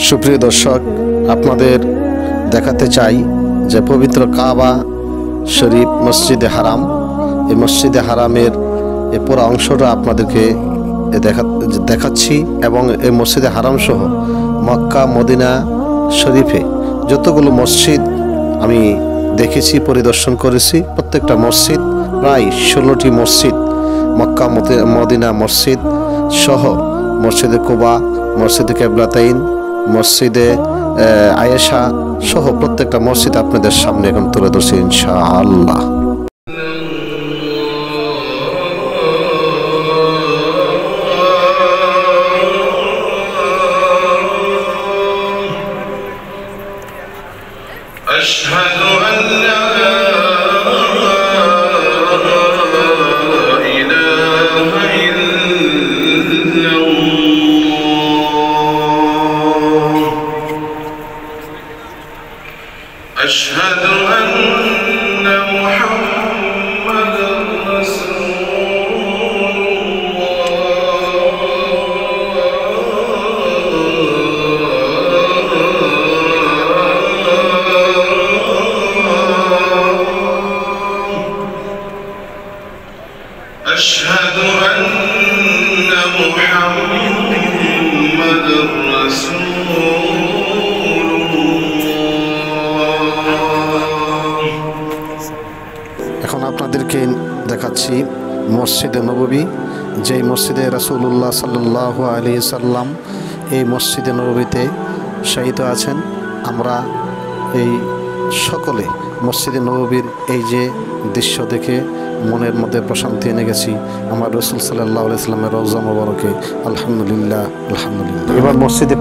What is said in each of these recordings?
সুপ্রিয় দর্শক, আপনাদের দেখাতে চাই যে পবিত্র কাবা শরীফ মসজিদে হারাম, এই মসজিদে হারামের এই পুরো অংশটা আপনাদেরকে দেখাচ্ছি এবং এই মসজিদে হারাম সহ মক্কা মদিনা শরীফে যতগুলো মসজিদ আমি দেখেছি, পরিদর্শন করেছি, প্রত্যেকটা মসজিদ প্রায় 16টি মসজিদ, মক্কা মদিনা মসজিদ সহ মসজিদে কুবা, মসজিদে কেবলাতাইন, মসজিদে আয়েশা সহ প্রত্যেকটা মসজিদ আপনাদের সামনে এখন তুলে ধরছি ইনশাআল্লাহ। أشهد أن لا إله إلا الله أشهد أن محمدا رسول أشهد أن محمدا رسول এখন আপনাদেরকে দেখাচ্ছি মসজিদে নববী, যেই মসজিদে রাসূলুল্লাহ সাল্লাল্লাহু আলাইহি সাল্লাম এই মসজিদে নববীতে শায়িত আছেন। আমরা এই সকলে মসজিদে নববীর এই যে দৃশ্য দেখে মনের মধ্যে প্রশান্তি এনে গেছি আমার রাসূল সাল্লাল্লাহু আলাইহি সাল্লামের রওজা মোবারকে। আলহামদুলিল্লাহ আলহামদুলিল্লাহ। এবার মসজিদে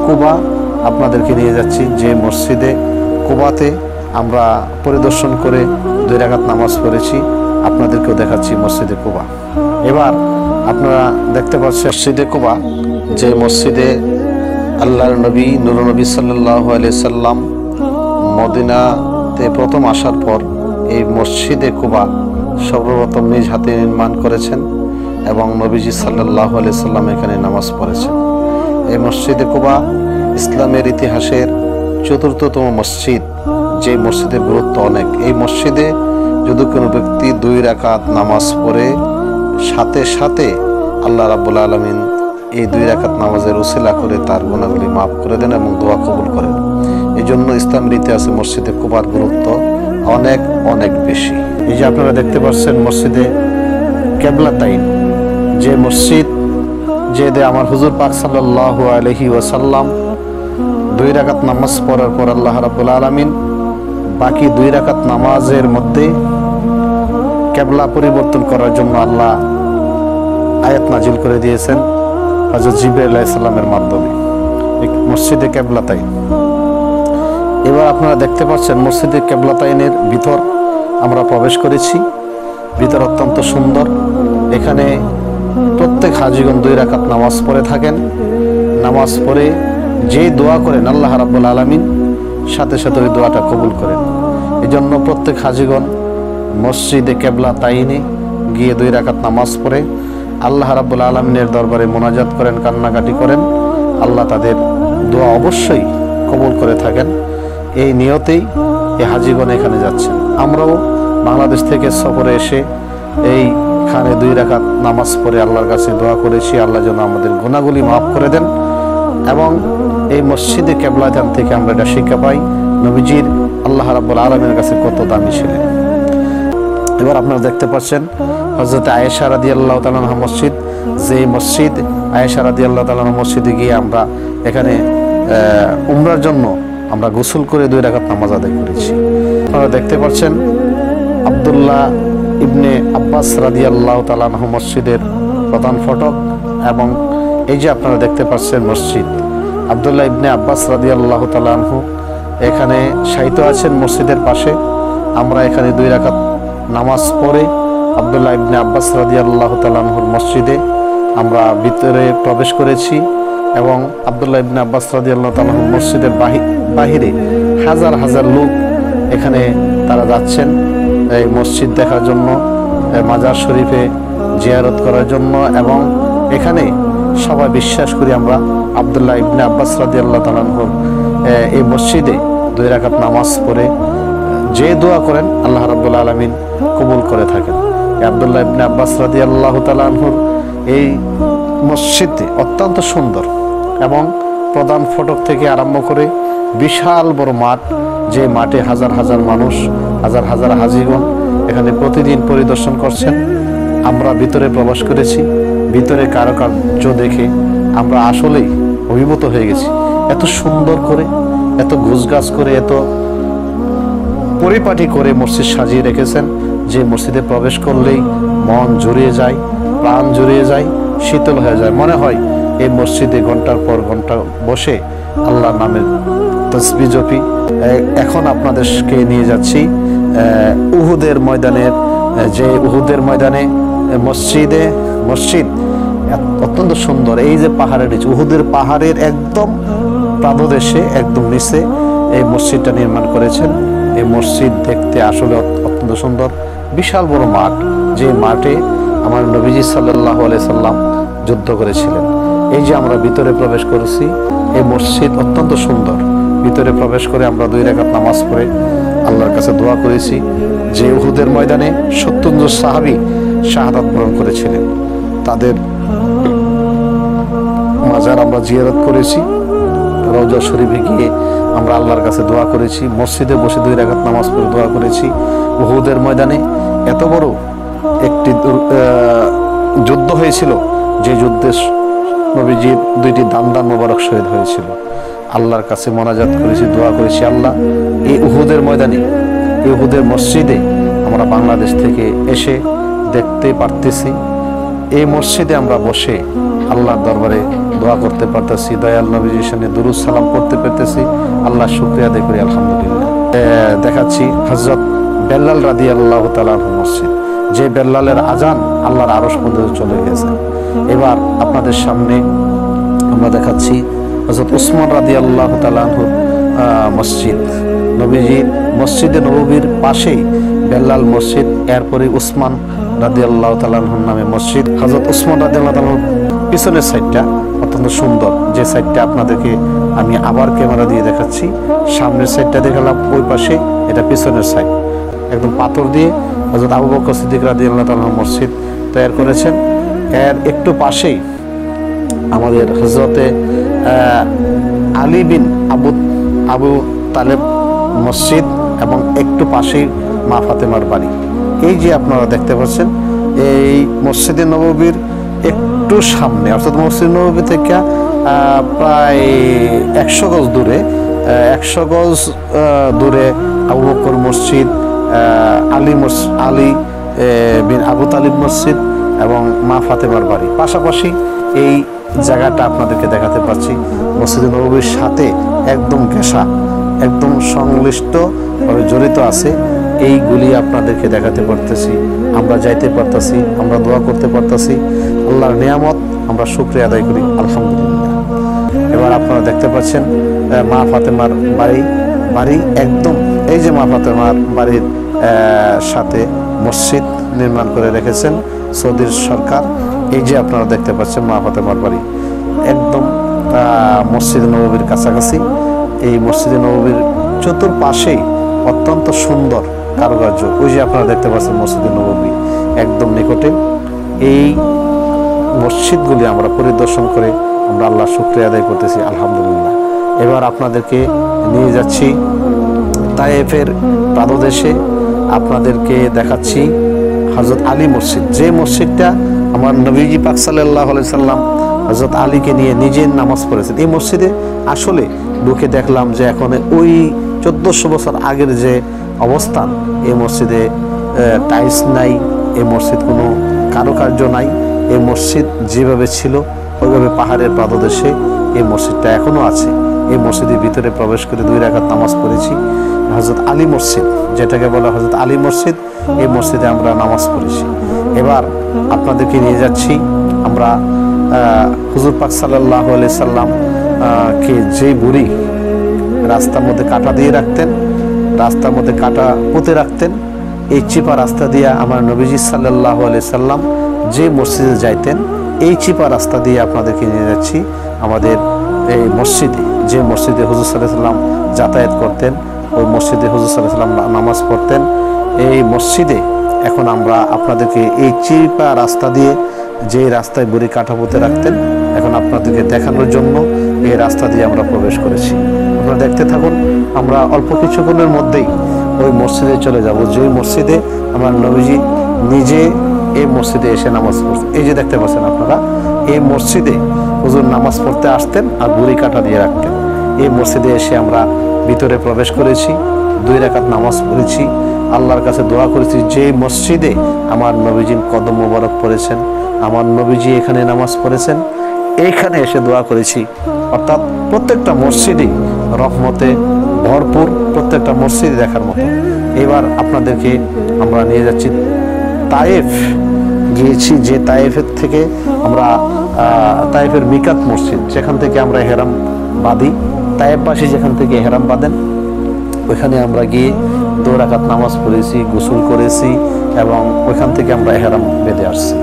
কুবা আপনাদেরকে নিয়ে যাচ্ছি, যে মসজিদে কুবাতে আমরা পরিদর্শন করে 2 রাকাত নামাজ পড়েছি, আপনাদেরকেও দেখাচ্ছি মসজিদে কুবা। এবার আপনারা দেখতে পাচ্ছেন মসজিদে কুবা, যে মসজিদে আল্লাহর নবী নূর নবী সাল্লাল্লাহু আলাইহি সাল্লাম মদিনাতে প্রথম আসার পর এই মসজিদে কুবা সর্বপ্রথম নিজ হাতে নির্মাণ করেছেন এবং নবীজি সাল্লাল্লাহু আলাইহি সাল্লাম এখানে নামাজ পড়েছেন। এই মসজিদে কুবা ইসলামের ইতিহাসের 4র্থতম মসজিদ, যে মসজিদের গুরুত্ব অনেক। এই মসজিদে যদি কোনো ব্যক্তি 2 রাকাত নামাজ পড়ে সাথে সাথে আল্লাহ রাব্বুল আলামিন এই 2 রাকাত নামাজের উসিলা করে তার গুনাহগুলি মাফ করে দেন এবং দোয়া কবুল করেন। এই জন্য ইসলামের ইতিহাসে মসজিদে কুবার গুরুত্ব অনেক অনেক বেশি। এই যে আপনারা দেখতে পাচ্ছেন মসজিদে কেবলাতাইন, যে মসজিদ যে আমার হুজুর পাক সাল্লাল্লাহু আলাইহি ওয়াসাল্লাম 2 রাকাত নামাজ পড়ার পর আল্লাহ রাব্বুল আলামিন বাকি 2 রাকাত নামাজের মধ্যে কেবলা পরিবর্তন করার জন্য আল্লাহ আয়াত নাজিল করে দিয়েছেন হযরত জিবরাইল আলাইহিস সালামের মাধ্যমে মসজিদে কেবলাতাইন। এবার আপনারা দেখতে পাচ্ছেন মসজিদে কেবলাতাইনের ভিতর আমরা প্রবেশ করেছি। ভিতর অত্যন্ত সুন্দর। এখানে প্রত্যেক হাজিগণ 2 রাকাত নামাজ পড়ে থাকেন। নামাজ পড়ে যে দোয়া করেন আল্লাহ রাব্বুল আলামিন সাথে সাথে ওই দোয়াটা কবুল করেন। এই জন্য প্রত্যেক হাজিগণ মসজিদে কেবলাতাইনে গিয়ে 2 রাকাত নামাজ পড়ে আল্লাহ রাব্বুল আলামিনের দরবারে মোনাজাত করেন, কান্নাকাটি করেন। আল্লাহ তাদের দোয়া অবশ্যই কবুল করে থাকেন। এই নিয়তেই এই হাজিগণ এখানে যাচ্ছেন। আমরাও বাংলাদেশ থেকে সফরে এসে এইখানে 2 রাকাত নামাজ পড়ে আল্লাহর কাছে দোয়া করেছি, আল্লাহ যেন আমাদের গুনাহগুলি মাফ করে দেন। এবং এই মসজিদে কেবলাতাইন থেকে আমরা এটা শিক্ষা পাই নবীজির আল্লাহ রাব্বুল আলামিনের কাছে কত দামি ছিলেন। এবার আপনারা দেখতে পাচ্ছেন হযরত আয়েশা রাদিয়াল্লাহু তাআলা আনহা মসজিদ, যে মসজিদ আয়েশা রাদিয়াল্লাহু তাআলা আনহা মসজিদে গিয়ে আমরা এখানে উমরার জন্য আমরা গোসল করে 2 রাকাত নামাজ আদায় করেছি। আপনারা দেখতে পাচ্ছেন আব্দুল্লাহ ইবনে আব্বাস রাদিয়াল্লাহু তাআলা আনহু মসজিদের প্রধান ফটক। এবং এই যে আপনারা দেখতে পাচ্ছেন মসজিদ, আব্দুল্লাহ ইবনে আব্বাস রাদিয়াল্লাহু তাআলা আনহু এখানে শায়িত আছেন মসজিদের পাশে। আমরা এখানে 2 রাকাত নামাজ পড়ে আব্দুল্লাহ ইবনে আব্বাস রাদিয়াল্লাহু তাআলা আনহুর মসজিদে আমরা ভিতরে প্রবেশ করেছি এবং আব্দুল্লাহ ইবনে আব্বাস রাদিয়াল্লাহু তাআলা আনহু মসজিদের বাহিরে হাজার হাজার লোক এখানে তারা যাচ্ছেন এই মসজিদ দেখার জন্য, মাজার শরীফে জিয়ারত করার জন্য। এবং এখানে সবাই বিশ্বাস করি আমরা আব্দুল্লাহ ইবনে আব্বাস রাদিয়াল্লাহু তাআলা আনহু এই মসজিদে 2 রাকাত নামাজ পড়ে যে দোয়া করেন আল্লাহ রাব্বুল আলামিন কবুল করে থাকেন। আব্দুল্লাহ ইবনে আব্বাস রাদিয়াল্লাহু তাআলা আনহু এই মসজিদটি অত্যন্ত সুন্দর এবং প্রধান ফটক থেকে আরম্ভ করে বিশাল বড় মাঠ, যে মাঠে হাজার হাজার মানুষ, হাজার হাজার হাজিগণ এখানে প্রতিদিন পরিদর্শন করছেন। আমরা ভিতরে প্রবেশ করেছি, ভিতরে কারুকার্য দেখে আমরা আসলেই অভিভূত হয়ে গেছি। এত সুন্দর করে, এত গোছগাছ করে, এত পরিপাটি করে মসজিদ সাজিয়ে রেখেছেন যে মসজিদে প্রবেশ করলেই মন জুড়িয়ে যায়, প্রাণ জুড়িয়ে যায়, শীতল হয়ে যায়। মনে হয় এই মসজিদে ঘন্টার পর ঘন্টা বসে আল্লাহর নামের তাসবিহ জপি। এখন আপনাদেরকে নিয়ে যাচ্ছি উহুদের ময়দানের, যে উহুদের ময়দানে মসজিদ অত্যন্ত সুন্দর। এই যে পাহাড়ের নিচে, উহুদের পাহাড়ের একদম পাদদেশে, একদম নিচে এই মসজিদটা নির্মাণ করেছেন। এই মসজিদ দেখতে আসলে অত্যন্ত সুন্দর। বিশাল বড় মাঠ, যে মাঠে আমার নবীজি সাল্লাল্লাহু আলাইহি সাল্লাম যুদ্ধ করেছিলেন। এই যে আমরা ভিতরে প্রবেশ করেছি, এই মসজিদ অত্যন্ত সুন্দর। ভিতরে প্রবেশ করে আমরা 2 রাকাত নামাজ পড়ে আল্লাহর কাছে দোয়া করেছি যে উহুদের ময়দানে 70 জন সাহাবী শাহাদাত বরণ করেছিলেন, তাদের মাজার আমরা জিয়ারত করেছি। রওজা শরীফে গিয়ে আমরা আল্লাহর কাছে দোয়া করেছি। মসজিদে বসে 2 রাকাত নামাজ পড়ে দোয়া করেছি। উহুদের ময়দানে এত বড় একটি যুদ্ধ হয়েছিল, যে যুদ্ধে নবীজির 2টি দান মোবারক শহীদ হয়েছিল। আল্লাহর কাছে মোনাজাত করেছি, দোয়া করেছি, আল্লাহ এই উহুদের ময়দানে, এই উহুদের মসজিদে আমরা বাংলাদেশ থেকে এসে দেখতে পারতেছি। এই মসজিদে আমরা বসে আল্লাহর দরবারে দোয়া করতে পারতেছি, দয়াল নবীজির সামনে দুরূদ সালাম করতে পারতেছি। আল্লাহ শুকরিয়া আদায় করি, আলহামদুলিল্লাহ। দেখাচ্ছি হযরত বেলাল রাদিয়াল্লাহু তাআলা আনহু মসজিদ, যে বেলালের আজান আল্লাহর আরশ পর্যন্ত চলে গেছে। এবার আপনাদের সামনে আমরা দেখাচ্ছি হযরত উসমান রাদিয়াল্লাহু তাআলা আনহু মসজিদ, নবীজির মসজিদে নববীর পাশেই বেলাল মসজিদ, এরপরে উসমান রাদিয়াল্লাহু তাআলা আনহুর নামে মসজিদ। হযরত উসমান রাদিয়াল্লাহু তাআলা পিছনের সাইডটা অত্যন্ত সুন্দর, যে সাইডটা আপনাদেরকে আমি আবার ক্যামেরা দিয়ে দেখাচ্ছি। সামনের সাইডটা দেখালাম, ওই পাশে এটা পিছনের সাইড, একদম পাথর দিয়ে হযরত আবু বকর সিদ্দিক রাদিয়াল্লাহু তাআলা মসজিদ তৈরি করেছেন। এর একটু পাশেই আমাদের হযরতে আলী বিন আবু তালেব মসজিদ, এবং একটু পাশেই মা ফাতেমার বাড়ি। এই যে আপনারা দেখতে পাচ্ছেন, এই মসজিদে নববীর একটু সামনে, অর্থাৎ মসজিদ নববী থেকে প্রায় 100 গজ দূরে, 100 গজ দূরে আবু বকর মসজিদ, আলী বিন আবু তালিব মসজিদ এবং মা ফাতেমার বাড়ি পাশাপাশি। এই জায়গাটা আপনাদেরকে দেখাতে পাচ্ছি মসজিদে নববীর সাথে একদম ঘেঁষা, একদম সংশ্লিষ্টভাবে জড়িত আছে। এইগুলি আপনাদেরকে দেখাতে পারতেছি, আমরা যাইতে পারতেছি, আমরা দোয়া করতে পারতেছি। আল্লাহর নিয়ামত আমরা শুকরিয়া আদায় করি, আলহামদুলিল্লাহ। এবার আপনারা দেখতে পাচ্ছেন মা ফাতেমার বাড়ি একদম, এই যে মা ফাতেমার বাড়ির সাথে মসজিদ নির্মাণ করে রেখেছেন সৌদির সরকার। এই যে আপনারা দেখতে পাচ্ছেন মা ফাতেমার বাড়ি একদম মসজিদে নববীর কাছাকাছি। এই মসজিদে নববীর চতুর্পাশেই অত্যন্ত সুন্দর কারুকার্য। ওই যে আপনারা দেখতে পাচ্ছেন মসজিদে নববী একদম নিকটে। এই মসজিদগুলি আমরা পরিদর্শন করে আমরা আল্লাহ শুকরিয়া আদায় করতেছি, আলহামদুলিল্লাহ। এবার আপনাদেরকে নিয়ে যাচ্ছি তায়েফের পাদদেশে, আপনাদেরকে দেখাচ্ছি হযরত আলী মসজিদ, যে মসজিদটা আমার নবীজি পাক সাল্লাল্লাহু আলাইহি সাল্লাম হযরত আলীকে নিয়ে নিজে নামাজ পড়েছেন। এই মসজিদে আসলে ঢুকে দেখলাম যে এখন ওই 1400 বছর আগের যে অবস্থান, এই মসজিদে টাইলস নাই, এই মসজিদ কোনো কারুকার্য নাই। এই মসজিদ যেভাবে ছিল ওইভাবে পাহাড়ের পাদদেশে এই মসজিদটা এখনও আছে। এই মসজিদের ভিতরে প্রবেশ করে 2 রাকাত নামাজ পড়েছি। হযরত আলী মসজিদ, যেটাকে বলা হযরত আলী মসজিদ, এই মসজিদে আমরা নামাজ পড়েছি। এবার আপনাদেরকে নিয়ে যাচ্ছি আমরা হুজুর পাক সাল্লাল্লাহু আলাইহি সাল্লাম কে যে বুড়ি রাস্তার মধ্যে কাঁটা দিয়ে রাখতেন, রাস্তার মধ্যে কাঁটা পুঁতে রাখতেন, এই চিপা রাস্তা দিয়ে আমার নবীজি সাল্লাল্লাহু আলাইহি সাল্লাম যে মসজিদে যাইতেন, এই চিপা রাস্তা দিয়ে আপনাদেরকে নিয়ে যাচ্ছি আমাদের এই মসজিদে, যে মসজিদে হুজুর সাল্লাল্লাহু আলাইহি ওয়াসাল্লাম যাতায়াত করতেন, ওই মসজিদে হুজুর সাল্লাল্লাহু আলাইহি ওয়াসাল্লাম নামাজ পড়তেন। এই মসজিদে এখন আমরা আপনাদেরকে এই চিপা রাস্তা দিয়ে, যে রাস্তায় বুড়ি কাঠা পুঁতে রাখতেন, এখন আপনাদেরকে দেখানোর জন্য এই রাস্তা দিয়ে আমরা প্রবেশ করেছি। আপনারা দেখতে থাকুন। আমরা অল্প কিছুক্ষণের মধ্যেই ওই মসজিদে চলে যাব, যে মসজিদে আমার নবীজি নিজে এই মসজিদে এসে নামাজ পড়তেন। এই যে দেখতে পাচ্ছেন আপনারা, এই মসজিদে হুজুর নামাজ পড়তে আসতেন আর বুড়ি কাঠা দিয়ে রাখতেন। এই মসজিদে এসে আমরা ভিতরে প্রবেশ করেছি, 2 রাকাত নামাজ পড়েছি, আল্লাহর কাছে দোয়া করেছি। যে মসজিদে আমার নবীজির কদম মোবারক পড়েছেন, আমার নবীজি এখানে নামাজ পড়েছেন, এইখানে এসে দোয়া করেছি। অর্থাৎ প্রত্যেকটা মসজিদই রহমতে ভরপুর, প্রত্যেকটা মসজিদ দেখার মতো। এবার আপনাদেরকে আমরা নিয়ে যাচ্ছি তায়েফ। গিয়েছি যে তায়েফের থেকে আমরা তায়েফের মিকাত মসজিদ, যেখান থেকে আমরা এহরাম বাঁধি, তায়েফবাসী যেখান থেকে এহরাম বাঁধেন, ওইখানে আমরা গিয়ে 2 রাকাত নামাজ পড়েছি, গোসল করেছি এবং ওইখান থেকে আমরা এহরাম বেঁধে আসছি।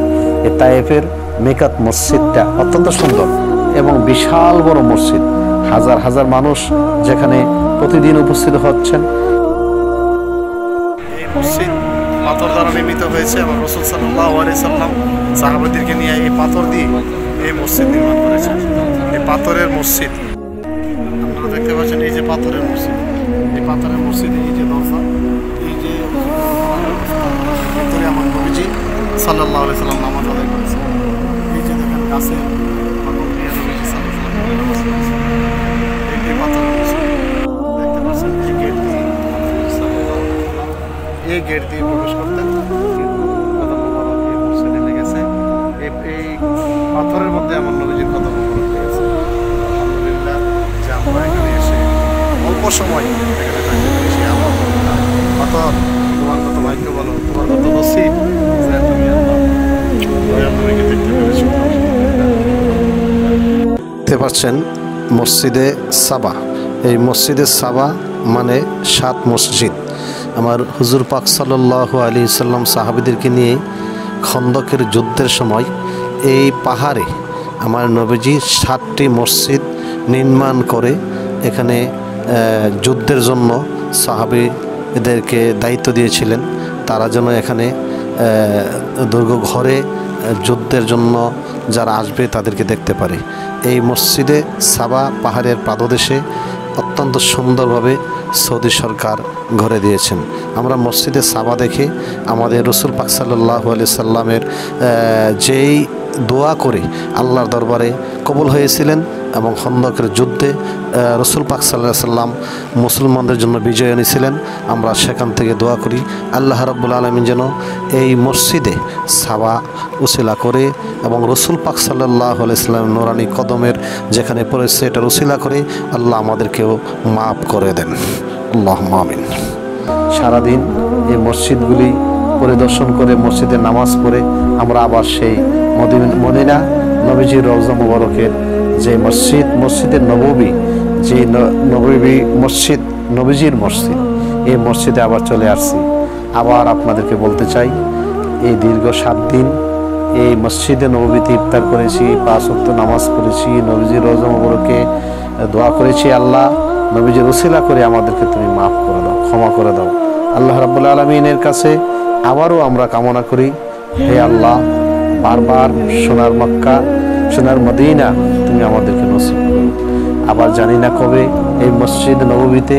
এই তায়েফের মিকাত মসজিদটা অত্যন্ত সুন্দর এবং বিশাল বড় মসজিদ, হাজার হাজার মানুষ যেখানে প্রতিদিন উপস্থিত হচ্ছেন। এই মসজিদ পাথর দ্বারা নির্মিত হয়েছে এবং রাসূল সাল্লাল্লাহু আলাইহি সাল্লাম সাহাবাদেরকে নিয়ে এই পাথর দিয়ে এই মসজিদ নির্মাণ করেছেন। এই পাথরের মসজিদ আপনারা দেখতে পাচ্ছেন, এই যে পাথরের মসজিদ, এই পাথরের মসজিদে এই যে দরজা, এই যে ভিতরে আমার নবীজি সাল্লাল্লাহু আলাইহি সাল্লাম নামাজ আদায় করেছেন। এই যে দেখেন কাছে নবীজি সাল্লাল্লাহু আলাইহি নামাজ পড়েছেন। এই পাথরের মসজিদ দেখতে পাচ্ছেন, এই গেট দিয়ে এই গেট দিয়ে প্রবেশ করতেন। কদম মোবারক এই মসজিদে লেগেছে, এই পাথরের মধ্যে আমার নবীজির কদম মোবারক লেগেছে। আলহামদুলিল্লাহ যে আমরা এখানে এসে অল্প সময় এখানে থাকতে পেরেছি। আলহামদুলিল্লাহ। পাথর, তোমার কত ভাগ্য বলো, তোমার কত নসিব যে তুমি নবীকে দেখতে পেরেছো। দেখতে পাচ্ছেন মসজিদে সাবা। এই মসজিদে সাবা মানে 7 মসজিদ। আমার হুজুর পাক সাল্লাল্লাহু আলাইহি সাল্লাম সাহাবীদেরকে নিয়ে খন্দকের যুদ্ধের সময় এই পাহাড়ে আমার নবীজি 7টি মসজিদ নির্মাণ করে এখানে যুদ্ধের জন্য সাহাবীদেরকে দায়িত্ব দিয়েছিলেন। তারা যেন এখানে দুর্গ ঘরে যুদ্ধের জন্য যারা আসবে তাদেরকে দেখতে পারে। এই মসজিদে সাবা পাহাড়ের পাদদেশে অত্যন্ত সুন্দরভাবে সৌদি সরকার ঘরে দিয়েছেন। আমরা মসজিদে সাবা দেখে আমাদের রাসূল পাক সাল্লাল্লাহু আলাইহি সাল্লামের যেই দোয়া করে আল্লাহর দরবারে কবুল হয়েছিলেন এবং খন্দকের যুদ্ধে রাসূল পাক সাল্লাল্লাহু আলাইহি সাল্লাম মুসলমানদের জন্য বিজয় এনেছিলেন। আমরা সেখান থেকে দোয়া করি আল্লাহ রাব্বুল আলামিন যেন এই মসজিদে সাবা উসিলা করে এবং রাসূল পাক সাল্লাল্লাহু আলাইহি সাল্লামের নূরানি কদমের যেখানে পড়েছে এটা উসিলা করে আল্লাহ আমাদেরকেও মাফ করে দেন। আল্লাহুম্মা আমিন। সারাদিন এই মসজিদগুলি পরিদর্শন করে মসজিদে নামাজ পড়ে আমরা আবার সেই মদিনা নবীজির রওজা মুবারকের যে মসজিদ, মসজিদে নববী, যে নববী মসজিদ, নবীজির মসজিদ, এই মসজিদে আবার চলে আসছি। আবার আপনাদেরকে বলতে চাই, এই দীর্ঘ 7 দিন এই মসজিদে নববীতে ইফতার করেছি, 5 ওয়াক্ত নামাজ পড়েছি, নবীজির রওজা মুবারকে দোয়া করেছি, আল্লাহ নবীজির উসিলা করে আমাদেরকে তুমি মাফ করে দাও, ক্ষমা করে দাও। আল্লাহ রাব্বুল আলামিনের কাছে আবারও আমরা কামনা করি, হে আল্লাহ, বারবার সোনার মক্কা, সোনার মদিনা তুমি আমাদেরকে নসিব করো। আবার জানি না কবে এই মসজিদ নববীতে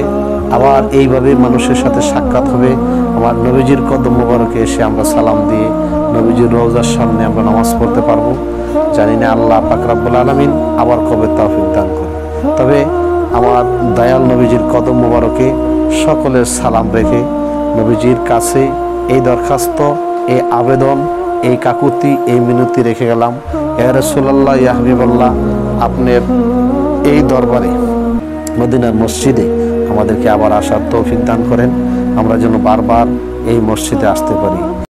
আবার এইভাবে মানুষের সাথে সাক্ষাৎ হবে। আমার নবীজির কদম মোবারকে এসে আমরা সালাম দিয়ে নবীজির রওজার সামনে আমরা নামাজ পড়তে পারবো। জানি না আল্লাহ পাক রব্বুল আলামিন আবার কবে তৌফিক দান করে। তবে আমার দয়াল নবীজির কদম মোবারকে সকলের সালাম রেখে নবীজির কাছে এই দরখাস্ত, এই আবেদন, এই কাকুতি, এই মিনতি রেখে গেলাম, ইয়া রাসূলুল্লাহ, ইয়া হাবিবাল্লাহ, আপনার এই দরবারে মদিনার মসজিদে আমাদেরকে আবার আসার তৌফিক দান করেন, আমরা যেন বারবার এই মসজিদে আসতে পারি।